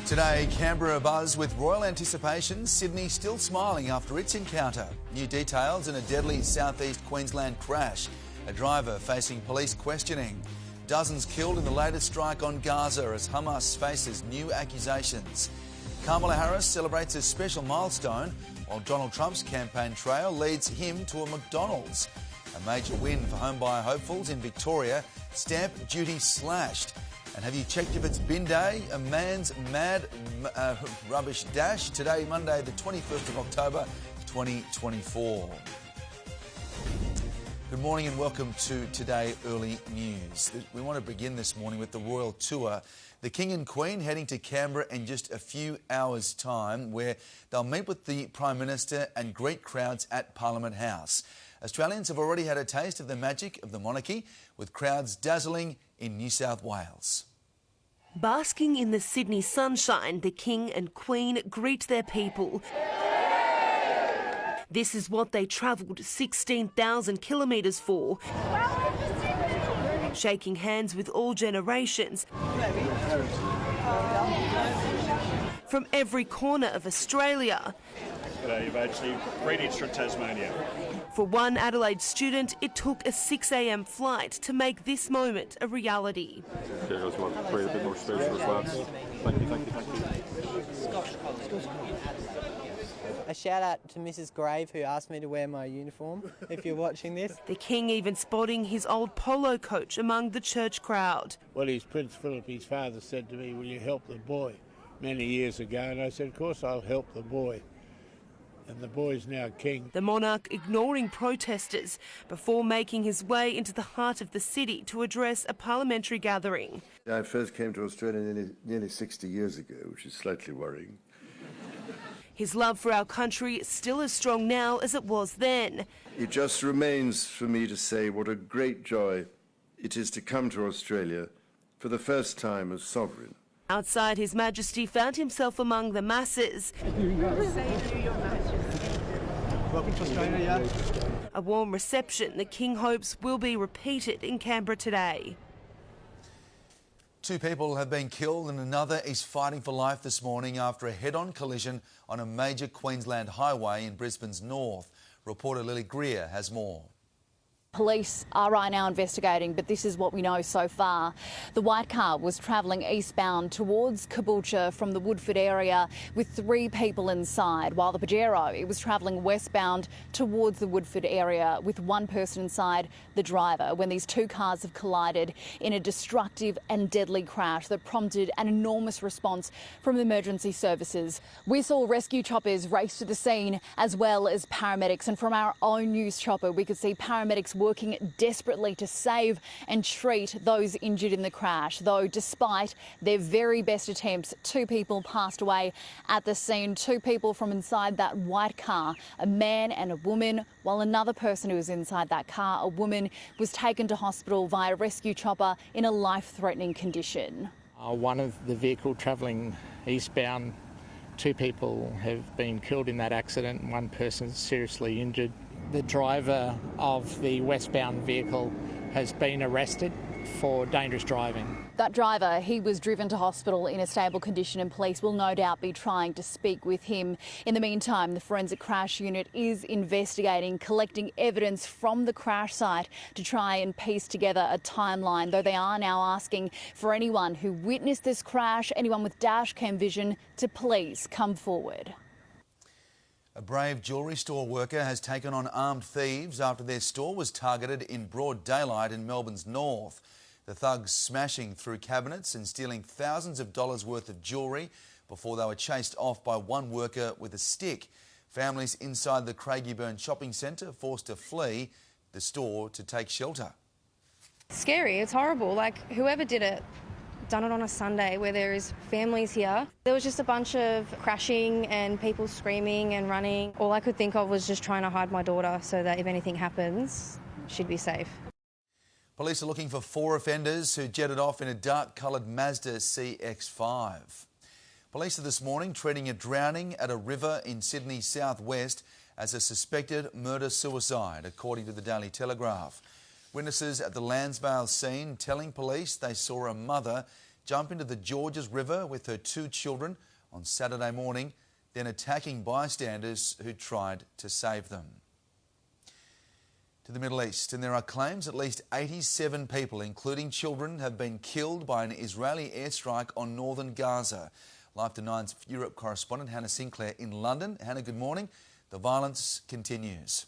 Today, Canberra buzz with royal anticipation, Sydney still smiling after its encounter. New details in a deadly southeast Queensland crash. A driver facing police questioning. Dozens killed in the latest strike on Gaza as Hamas faces new accusations. Kamala Harris celebrates a special milestone while Donald Trump's campaign trail leads him to a McDonald's. A major win for homebuyer hopefuls in Victoria, stamp duty slashed. And have you checked if it's bin day? A man's mad rubbish dash today, Monday, the 21st of October, 2024. Good morning and welcome to Today Early News. We want to begin this morning with the royal tour. The King and Queen heading to Canberra in just a few hours' time, where they'll meet with the Prime Minister and greet crowds at Parliament House. Australians have already had a taste of the magic of the monarchy, with crowds dazzling in New South Wales. Basking in the Sydney sunshine, the King and Queen greet their people. This is what they travelled 16,000 kilometres for. Shaking hands with all generations from every corner of Australia. You've actually reached from Tasmania. For one Adelaide student, it took a 6 a.m. flight to make this moment a reality. Okay, guys, we'll create a bit more space for us, lads. Thank you. A shout out to Mrs. Grave, who asked me to wear my uniform, if you're watching this. The King even spotting his old polo coach among the church crowd. Well, his Prince Philip, his father, said to me, "Will you help the boy?" many years ago, and I said, "Of course I'll help the boy." And the boy's now king. The monarch ignoring protesters before making his way into the heart of the city to address a parliamentary gathering. I first came to Australia nearly 60 years ago, which is slightly worrying. His love for our country is still as strong now as it was then. It just remains for me to say what a great joy it is to come to Australia for the first time as sovereign. Outside, His Majesty found himself among the masses. Welcome to Australia. A warm reception the King hopes will be repeated in Canberra today. 2 people have been killed and another is fighting for life this morning after a head-on collision on a major Queensland highway in Brisbane's north. Reporter Lily Greer has more. Police are right now investigating, but this is what we know so far. The white car was travelling eastbound towards Caboolture from the Woodford area with 3 people inside, while the Pajero, it was travelling westbound towards the Woodford area with 1 person inside, the driver, when these 2 cars have collided in a destructive and deadly crash that prompted an enormous response from emergency services. We saw rescue choppers race to the scene as well as paramedics, and from our own news chopper we could see paramedics working desperately to save and treat those injured in the crash, though despite their very best attempts, 2 people passed away at the scene. 2 people from inside that white car, a man and a woman, while another person who was inside that car, a woman, was taken to hospital via rescue chopper in a life-threatening condition. One of the vehicle travelling eastbound, 2 people have been killed in that accident, 1 person seriously injured. The driver of the westbound vehicle has been arrested for dangerous driving. That driver, he was driven to hospital in a stable condition, and police will no doubt be trying to speak with him. In the meantime, the Forensic Crash Unit is investigating, collecting evidence from the crash site to try and piece together a timeline, though they are now asking for anyone who witnessed this crash, anyone with dash cam vision, to please come forward. A brave jewellery store worker has taken on armed thieves after their store was targeted in broad daylight in Melbourne's north. The thugs smashing through cabinets and stealing thousands of dollars worth of jewellery before they were chased off by one worker with a stick. Families inside the Craigieburn shopping centre forced to flee the store to take shelter. Scary, it's horrible. Like, whoever did it done it on a Sunday where there is families here. There was just a bunch of crashing and people screaming and running. All I could think of was just trying to hide my daughter so that if anything happens, she'd be safe. Police are looking for 4 offenders who jetted off in a dark-coloured Mazda CX-5. Police are this morning treating a drowning at a river in Sydney's southwest as a suspected murder-suicide, according to the Daily Telegraph. Witnesses at the Landsvale scene telling police they saw a mother jump into the Georges River with her 2 children on Saturday morning, then attacking bystanders who tried to save them. To the Middle East, and there are claims at least 87 people, including children, have been killed by an Israeli airstrike on northern Gaza. Live to Nine's Europe correspondent Hannah Sinclair in London. Hannah, good morning. The violence continues.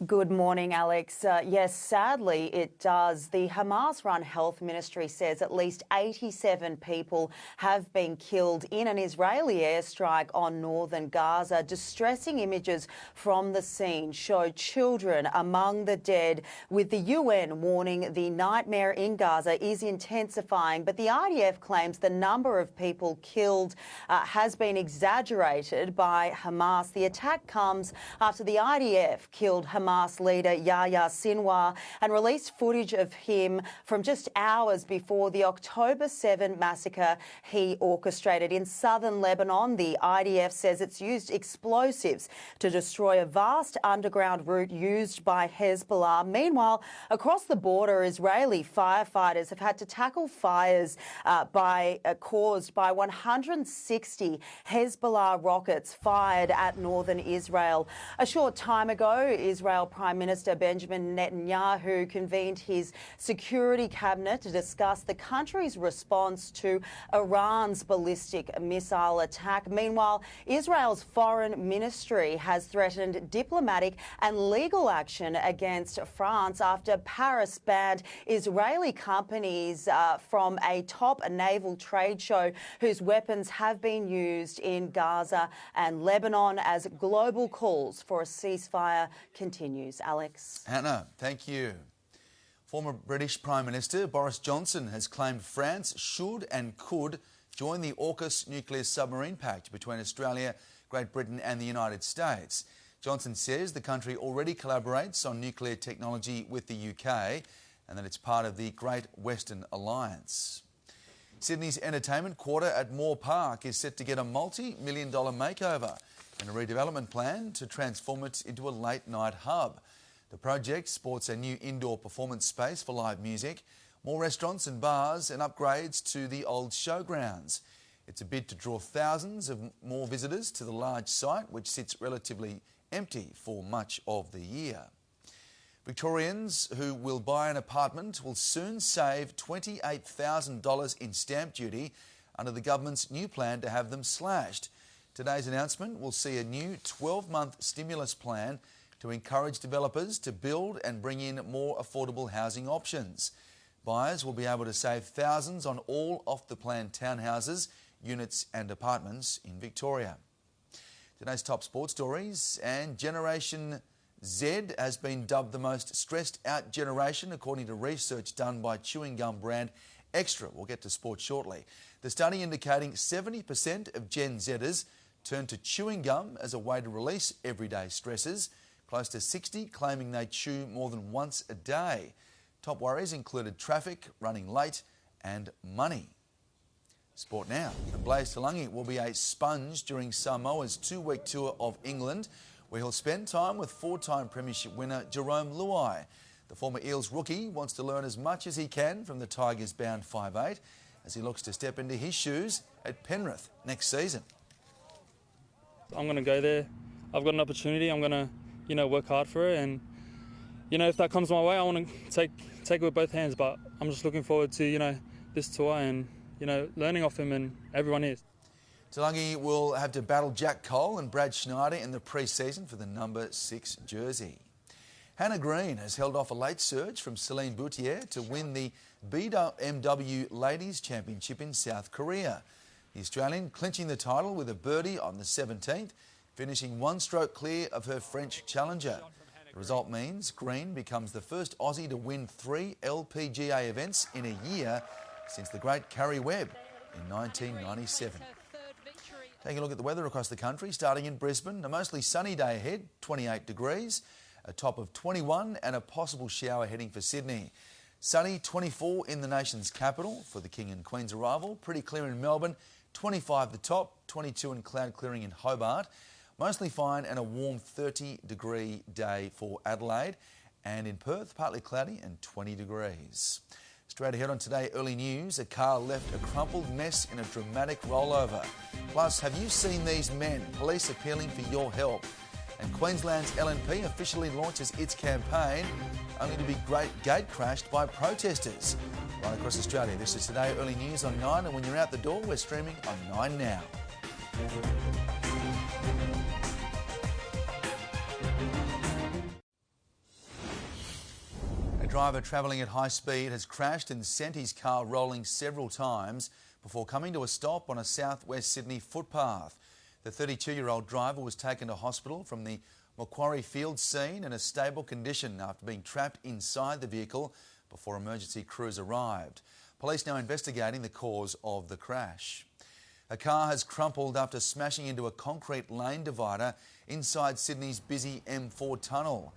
Good morning, Alex. Yes, sadly it does. The Hamas-run health ministry says at least 87 people have been killed in an Israeli airstrike on northern Gaza. Distressing images from the scene show children among the dead, with the UN warning the nightmare in Gaza is intensifying. But the IDF claims the number of people killed has been exaggerated by Hamas. The attack comes after the IDF killed Hamas leader Yahya Sinwar and released footage of him from just hours before the October 7 massacre he orchestrated in southern Lebanon. The IDF says it's used explosives to destroy a vast underground route used by Hezbollah. Meanwhile, across the border, Israeli firefighters have had to tackle fires caused by 160 Hezbollah rockets fired at northern Israel. A short time ago, Israel Prime Minister Benjamin Netanyahu convened his security cabinet to discuss the country's response to Iran's ballistic missile attack. Meanwhile, Israel's foreign ministry has threatened diplomatic and legal action against France after Paris banned Israeli companies from a top naval trade show whose weapons have been used in Gaza and Lebanon as global calls for a ceasefire continue. Alex. Hannah, thank you. Former British Prime Minister Boris Johnson has claimed France should and could join the AUKUS nuclear submarine pact between Australia, Great Britain and the United States. Johnson says the country already collaborates on nuclear technology with the UK and that it's part of the Great Western Alliance. Sydney's entertainment quarter at Moore Park is set to get a multi-million-dollar makeover and a redevelopment plan to transform it into a late-night hub. The project sports a new indoor performance space for live music, more restaurants and bars and upgrades to the old showgrounds. It's a bid to draw thousands of more visitors to the large site, which sits relatively empty for much of the year. Victorians who will buy an apartment will soon save $28,000 in stamp duty under the government's new plan to have them slashed. Today's announcement will see a new 12-month stimulus plan to encourage developers to build and bring in more affordable housing options. Buyers will be able to save thousands on all off-the-plan townhouses, units and apartments in Victoria. Today's top sports stories, and Generation Z has been dubbed the most stressed-out generation according to research done by chewing gum brand Extra. We'll get to sports shortly. The study indicating 70% of Gen Zers turn to chewing gum as a way to release everyday stresses, close to 60 claiming they chew more than once a day. Top worries included traffic, running late and money. Sport now. And Blaise Talangi will be a sponge during Samoa's 2-week tour of England, where he'll spend time with 4-time premiership winner Jerome Luai. The former Eels rookie wants to learn as much as he can from the Tigers bound 5'8", as he looks to step into his shoes at Penrith next season. I'm going to go there. I've got an opportunity. I'm going to, work hard for it. And, if that comes my way, I want to take it with both hands. But I'm just looking forward to, this tour and, learning off him and everyone here. Talangi will have to battle Jack Cole and Brad Schneider in the pre-season for the number 6 jersey. Hannah Green has held off a late surge from Celine Boutier to win the BMW Ladies Championship in South Korea. The Australian clinching the title with a birdie on the 17th, finishing 1 stroke clear of her French challenger. The result means Green becomes the first Aussie to win 3 LPGA events in a year since the great Carrie Webb in 1997. Taking a look at the weather across the country, starting in Brisbane, a mostly sunny day ahead, 28 degrees, a top of 21 and a possible shower heading for Sydney. Sunny, 24 in the nation's capital for the King and Queen's arrival. Pretty clear in Melbourne, 25 the top, 22 and cloud clearing in Hobart. Mostly fine and a warm 30-degree day for Adelaide. And in Perth, partly cloudy and 20 degrees. Straight ahead on Today Early News, a car left a crumpled mess in a dramatic rollover. Plus, have you seen these men? Police appealing for your help. And Queensland's LNP officially launches its campaign, only to be gate crashed by protesters. Right across Australia, this is Today Early News on 9, and when you're out the door, we're streaming on 9 Now. A driver travelling at high speed has crashed and sent his car rolling several times before coming to a stop on a southwest Sydney footpath. The 32-year-old driver was taken to hospital from the Macquarie Field scene in a stable condition after being trapped inside the vehicle before emergency crews arrived. Police now investigating the cause of the crash. A car has crumpled after smashing into a concrete lane divider inside Sydney's busy M4 tunnel.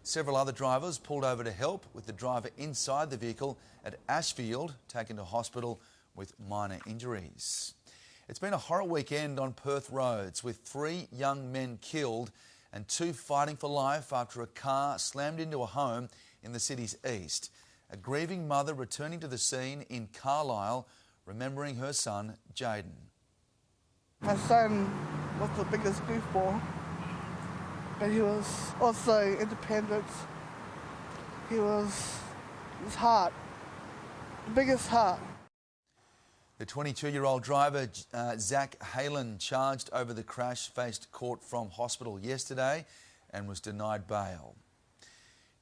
Several other drivers pulled over to help, with the driver inside the vehicle at Ashfield taken to hospital with minor injuries. It's been a horror weekend on Perth roads, with 3 young men killed and 2 fighting for life after a car slammed into a home in the city's east. A grieving mother returning to the scene in Carlisle, remembering her son, Jaden. My son was the biggest goofball, but he was also independent. He was his heart, the biggest heart. The 22-year-old driver, Zach Halen, charged over the crash, faced court from hospital yesterday and was denied bail.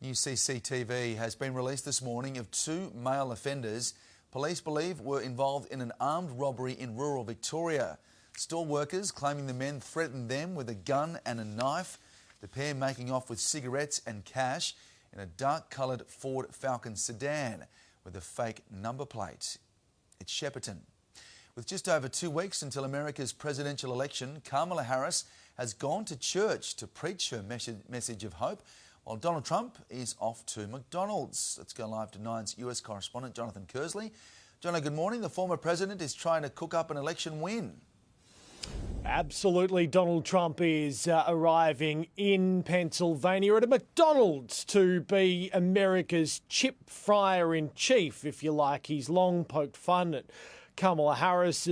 New CCTV has been released this morning of 2 male offenders police believe were involved in an armed robbery in rural Victoria. Store workers claiming the men threatened them with a gun and a knife, the pair making off with cigarettes and cash in a dark-coloured Ford Falcon sedan with a fake number plate. It's Shepparton. With just over 2 weeks until America's presidential election, Kamala Harris has gone to church to preach her message of hope, while Donald Trump is off to McDonald's. Let's go live to Nine's US correspondent, Jonathan Kersley. Jono, good morning. The former president is trying to cook up an election win. Absolutely. Donald Trump is arriving in Pennsylvania at a McDonald's to be America's chip fryer-in-chief, if you like. He's long poked fun at Kamala Harris,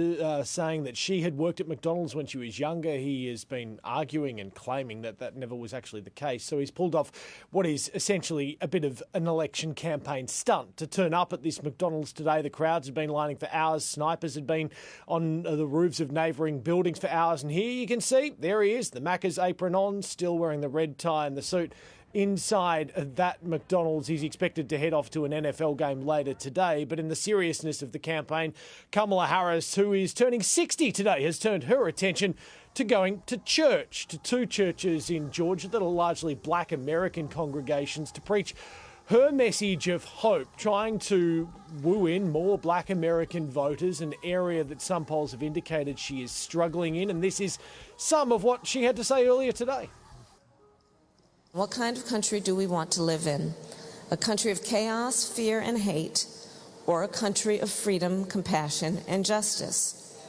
saying that she had worked at McDonald's when she was younger. He has been arguing and claiming that that never was actually the case. So he's pulled off what is essentially a bit of an election campaign stunt to turn up at this McDonald's today. The crowds have been lining for hours. Snipers had been on the roofs of neighbouring buildings for hours. And here you can see, there he is, the Macca's apron on, still wearing the red tie and the suit. Inside that McDonald's, he's expected to head off to an NFL game later today. But in the seriousness of the campaign, Kamala Harris, who is turning 60 today, has turned her attention to going to church, to 2 churches in Georgia that are largely black American congregations, to preach her message of hope, trying to woo in more black American voters, an area that some polls have indicated she is struggling in. And this is some of what she had to say earlier today. What kind of country do we want to live in? A country of chaos, fear, and hate, or a country of freedom, compassion, and justice?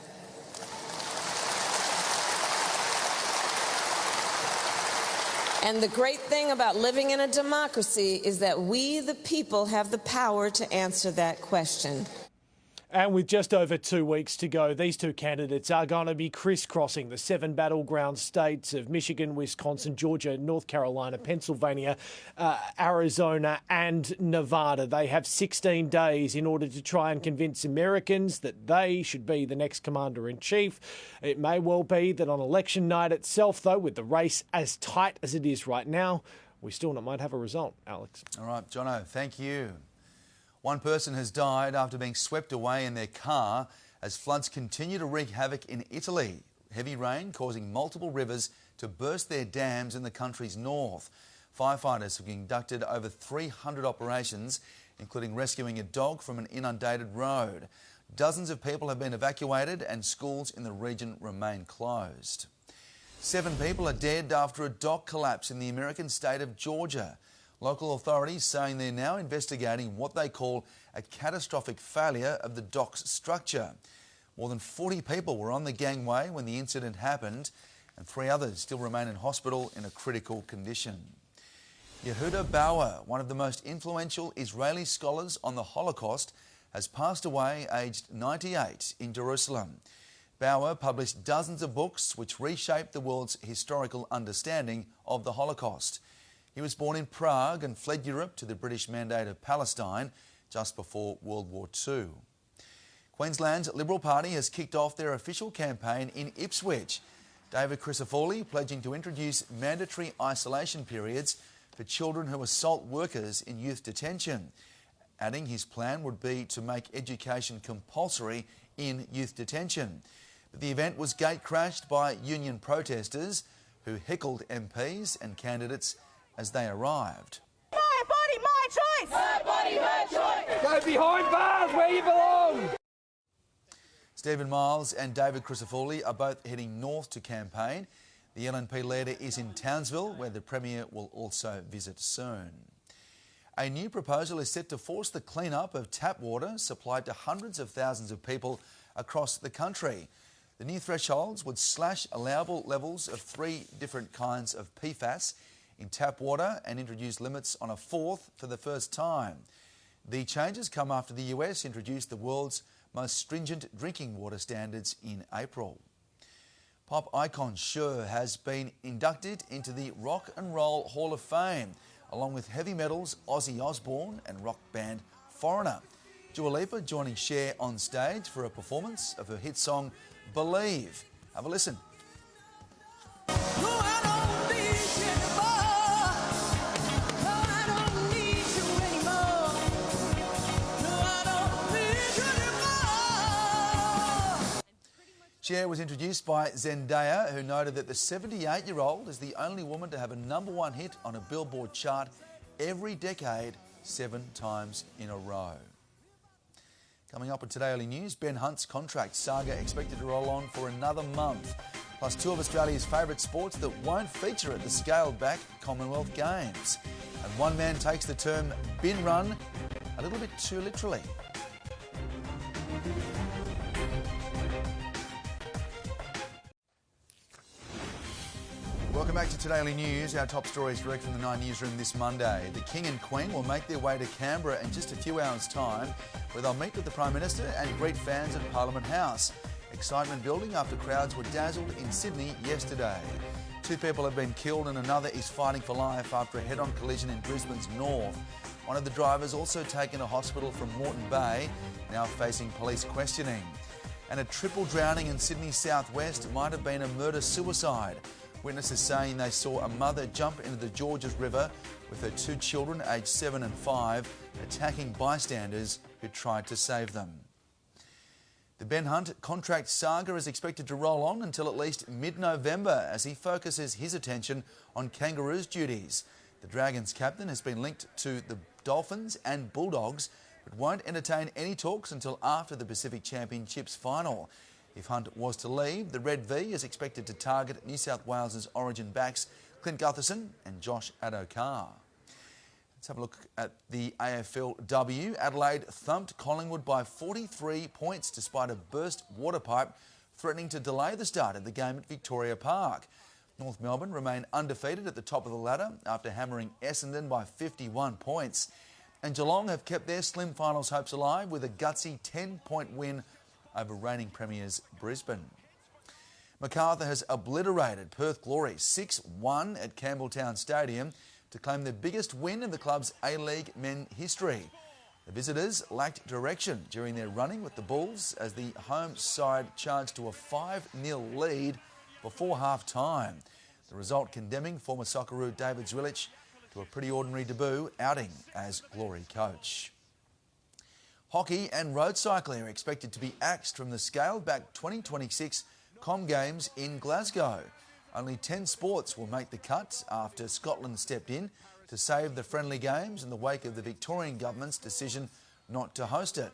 And the great thing about living in a democracy is that we, the people, have the power to answer that question. And with just over 2 weeks to go, these 2 candidates are going to be crisscrossing the 7 battleground states of Michigan, Wisconsin, Georgia, North Carolina, Pennsylvania, Arizona and Nevada. They have 16 days in order to try and convince Americans that they should be the next commander-in-chief. It may well be that on election night itself, though, with the race as tight as it is right now, we still might have a result, Alex. All right, Jono, thank you. 1 person has died after being swept away in their car as floods continue to wreak havoc in Italy. Heavy rain causing multiple rivers to burst their dams in the country's north. Firefighters have conducted over 300 operations, including rescuing a dog from an inundated road. Dozens of people have been evacuated and schools in the region remain closed. 7 people are dead after a dock collapse in the American state of Georgia. Local authorities saying they're now investigating what they call a catastrophic failure of the dock's structure. More than 40 people were on the gangway when the incident happened, and 3 others still remain in hospital in a critical condition. Yehuda Bauer, one of the most influential Israeli scholars on the Holocaust, has passed away aged 98 in Jerusalem. Bauer published dozens of books which reshaped the world's historical understanding of the Holocaust. He was born in Prague and fled Europe to the British Mandate of Palestine just before World War II. Queensland's Liberal Party has kicked off their official campaign in Ipswich. David Crisafulli pledging to introduce mandatory isolation periods for children who assault workers in youth detention, adding his plan would be to make education compulsory in youth detention. But the event was gate-crashed by union protesters who heckled MPs and candidates as they arrived. My body, my choice! My body, my choice! Go behind bars where you belong! Stephen Miles and David Crisafulli are both heading north to campaign. The LNP leader is in Townsville, where the Premier will also visit soon. A new proposal is set to force the clean-up of tap water supplied to hundreds of thousands of people across the country. The new thresholds would slash allowable levels of 3 different kinds of PFAS in tap water and introduce limits on a 4th for the first time. The changes come after the US introduced the world's most stringent drinking water standards in April. Pop icon Cher has been inducted into the Rock and Roll Hall of Fame, along with heavy metals Ozzy Osbourne and rock band Foreigner. Dua Lipa joining Cher on stage for a performance of her hit song Believe. Have a listen. Cher was introduced by Zendaya, who noted that the 78-year-old is the only woman to have a #1 hit on a Billboard chart every decade 7 times in a row. Coming up on Today Early News, Ben Hunt's contract saga expected to roll on for another month, plus 2 of Australia's favourite sports that won't feature at the scaled-back Commonwealth Games. And one man takes the term bin run a little bit too literally. Welcome back to Today Early News. Our top stories direct from the 9 Newsroom this Monday. The King and Queen will make their way to Canberra in just a few hours' time, where they'll meet with the Prime Minister and greet fans at Parliament House. Excitement building after crowds were dazzled in Sydney yesterday. 2 people have been killed and another is fighting for life after a head-on collision in Brisbane's north. One of the drivers also taken to hospital from Moreton Bay, now facing police questioning. And a triple drowning in Sydney's southwest might have been a murder-suicide. Witnesses saying they saw a mother jump into the Georges River with her 2 children aged 7 and 5, attacking bystanders who tried to save them. The Ben Hunt contract saga is expected to roll on until at least mid-November as he focuses his attention on Kangaroos duties. The Dragons captain has been linked to the Dolphins and Bulldogs, but won't entertain any talks until after the Pacific Championships final. If Hunt was to leave, the Red V is expected to target New South Wales' Origin backs Clint Gutherson and Josh Addo-Carr. Let's have a look at the AFLW. Adelaide thumped Collingwood by 43 points despite a burst water pipe threatening to delay the start of the game at Victoria Park. North Melbourne remain undefeated at the top of the ladder after hammering Essendon by 51 points. And Geelong have kept their slim finals hopes alive with a gutsy 10-point win over reigning premiers Brisbane. Macarthur has obliterated Perth Glory 6-1 at Campbelltown Stadium to claim the biggest win in the club's A-League men history. The visitors lacked direction during their running with the Bulls as the home side charged to a 5-0 lead before half-time. The result condemning former Socceroo David Zwillich to a pretty ordinary debut outing as Glory coach. Hockey and road cycling are expected to be axed from the scaled-back 2026 Com Games in Glasgow. Only 10 sports will make the cut after Scotland stepped in to save the friendly games in the wake of the Victorian government's decision not to host it.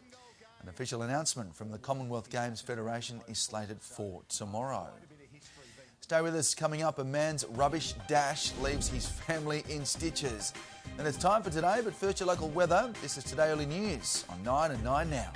An official announcement from the Commonwealth Games Federation is slated for tomorrow. Stay with us. Coming up, a man's rubbish dash leaves his family in stitches. And it's time for Today, but first your local weather. This is Today Early News on 9 and 9 now.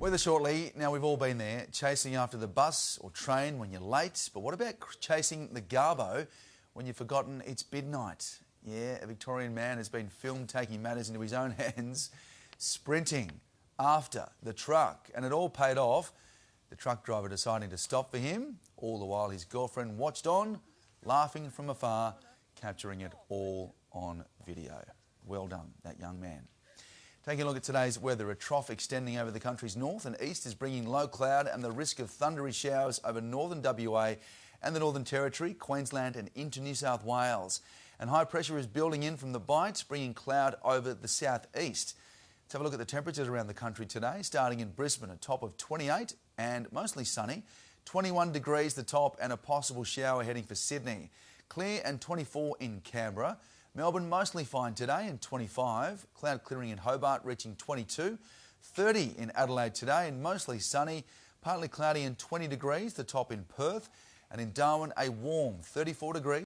Weather shortly. Now, we've all been there, chasing after the bus or train when you're late. But what about chasing the Garbo when you've forgotten it's midnight? Yeah, a Victorian man has been filmed taking matters into his own hands, sprinting after the truck. And it all paid off. The truck driver deciding to stop for him. All the while his girlfriend watched on, laughing from afar, capturing it all on video. Well done, that young man. Taking a look at today's weather, a trough extending over the country's north and east is bringing low cloud and the risk of thundery showers over northern WA and the Northern Territory, Queensland and into New South Wales. And high pressure is building in from the Bight, bringing cloud over the southeast. Let's have a look at the temperatures around the country today, starting in Brisbane, a top of 28 and mostly sunny, 21 degrees the top and a possible shower heading for Sydney. Clear and 24 in Canberra. Melbourne mostly fine today and 25. Cloud clearing in Hobart reaching 22. 30 in Adelaide today and mostly sunny. Partly cloudy and 20 degrees, the top in Perth. And in Darwin, a warm 34 degrees.